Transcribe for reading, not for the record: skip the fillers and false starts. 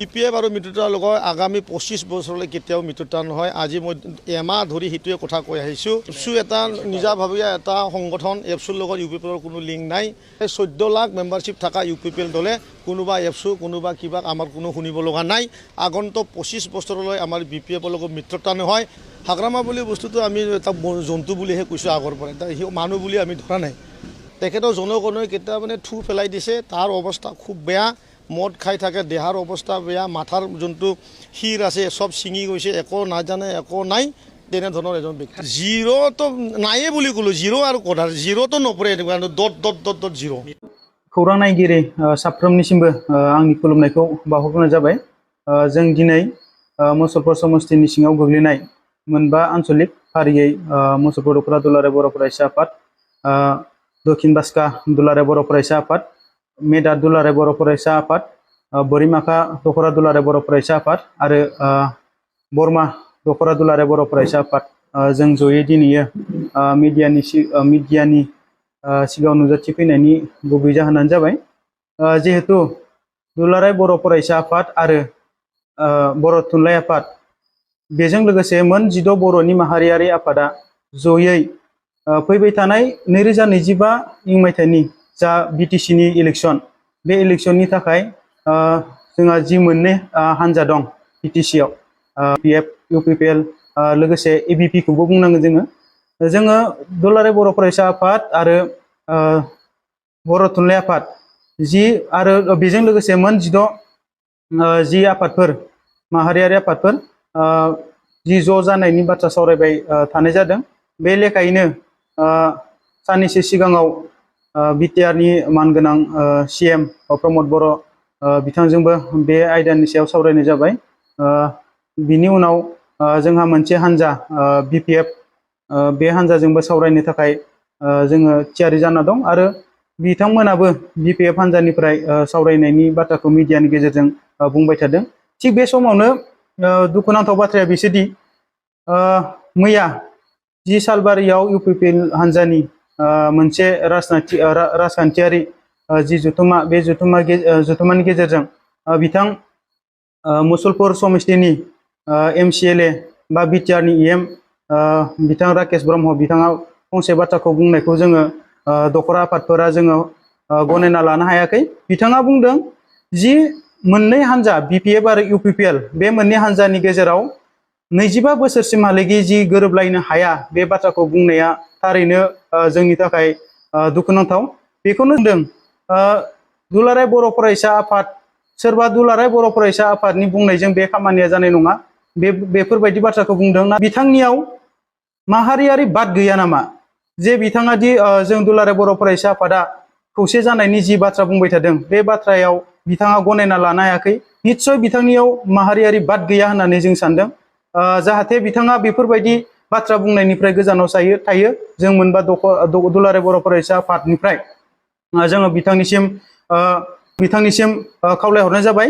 CPF আৰু মিত্ৰতাৰ লগত আগামী 25 বছৰলৈ কেতিয়াও মিত্ৰতা নহয়। আজি মই এমাহ ধৰি সেইটোৱে কথা কৈ আহিছোঁ। এপছু এটা নিজাভাৱে এটা সংগঠন, এপছুৰ লগত UPPL কোনো লিংক নাই। 14 লাখ মেম্বাৰশ্বিপ থকা UPPL দলে কোনোবা এপছু কোনোবা কিবা আমাৰ কোনো শুনিব লগা নাই। আগন্তুক 25 বছৰলৈ আমাৰ BPF লগত মিত্ৰতা নহয়। হাগ্ৰামা বুলি বস্তুটো আমি এটা জন্তু বুলিহে কৈছোঁ আগৰ পৰা, এটা মানুহ বুলি আমি ধৰা নাই। তেখেতৰ জনগণই কেতিয়া মানে থু পেলাই দিছে, তাৰ অৱস্থা খুব বেয়া। মদ খাই থাকে, দেহাৰ অৱস্থা বেয়া, মাথাৰ যোনটো শিৰ আছে চব ছিঙি গৈছে, একো নাজানে, একো নাই, তেনেধৰণৰ এজন ব্যক্তি। জিৰ'টো নায়ে বুলি ক'লোঁ, জিৰ' আৰু কটাৰ জিৰ'টো নপৰে, এনেকুৱা ডট জিৰ'। खौरां नायगिरि साफ्रोमनिसिमबो आंनि खुलुमनायखौ बावहरग्रोनाय जाबाय। जों दिनै मुसलपुर समस्तिनि सिङाव गोग्लैनाय मोनबा आन्चलिक फारियै मुसलपुर दखरा दुलाराय बर' फरायसा आफाद, दक्षिण बास्का दुलाराय बर' फरायसा आफाद, मेदा दुलाराय बर' फरायसा आफाद, बोरिमाखा दखरा दुलाराय बर' फरायसा आफाद आरो बरमा दखरा दुलाराय बर' फरायसा आफाद जों जयै दिनैयो मिडियानि सिगाङाव नुजाथिफैनायनि गुबै जाहोनानो जाबाय जिहेतु दुलाराय बर' फरायसा आफाद आरो बर' थुनलाइ आफाद बेजों लोगोसे मोन 16 बर'नि माहारियारि आफादा जयै फैबाय थानाय 2025 मायथाइनि जा BTC-नि इलेक्शन, बे इलेक्शननि थाखाय जोंहा जि मोननै हान्जा दं BTC-आव, PF, UPPL लोगोसे ABP खौबो बुंनांगोन जोङो दुलाराय बर' फरायसा आफाद आरो बर' थुनलाइ आफाद जि आरो बेजों लोगोसे मोन 16 जि आफादफोर माहारियारि आफादफोर जि ज' जानायनि बाथ्रा सावरायबाय थानाय जादों। बे लेखायैनो साननैसो सिगाङाव BTR-नि मानगोनां CM प्रमद बर' बिथांजोंबो बे आयदानि सायाव सावरायनाय जाबाय। बिनि उनाव जोंहा मोनसे हान्जा BPF, बे हान्जाजोंबो सावरायनो थाखाय जोङो थियारि जाना दं आरो बिथांमोनाबो BPF हान्जानिफ्राय सावरायनायनि बाथ्राखौ मिडियानि गेजेरजों बुंबाय थादों। थिग बे समावनो दुखुनांथाव बाथ्राया बिसोरदि मैया 10 सालबारियाव UPPL हान्जानि मोनसे राजखान्थियारि जि जथुमा, बे जथुमानि गेजेरजों बिथां मुसलपुर समस्तिनि MCLA बा BTR-नि EM बिथां राकेश ब्रह्म बिथाङा फंसे बाथ्राखौ बुंनायखौ जोङो दखरा आफादफोरा जोङो गनायना लानो हायाखै। बिथाङा बुंदों जि मोननै हान्जा BPF आरो UPPL, बे मोननै हान्जानि गेजेराव 25 बोसोरसिमहालागै जि गोरोबलायनो हाया, बे बाथ्राखौ बुंनाया थारैनो जोंनि थाखाय दुखुनांथाव। बेखौनो होनदों दुलाराय बर' फरायसा आफाद, सोरबा दुलाराय बर' फरायसा आफादनि बुंनायजों बे खामानिया जानाय नङा, बेफोरबायदि बाथ्राखौ बुंदों। बिथांनियाव माहारियारि बाद गैया नामा? जे बिथाङा दि जों दुलाराय बर' फरायसा आफादा खौसे जानायनि जि बाथ्रा बुंबाय थादों, बे बाथ्रायाव बिथाङा गनायना लानो हायाखै। निस्सय बिथांनियाव माहारियारि बाद गैया होननानै जों सानदों। जाहाथे बिथाङा बेफोरबायदि बाथ्रा बुंनायनिफ्राय गोजानाव थायो। जों मोनबा दुलाराय बर' फरायसा आफादनिफ्राय जोङो बिथांनिसिम खावलायहरनाय जाबाय।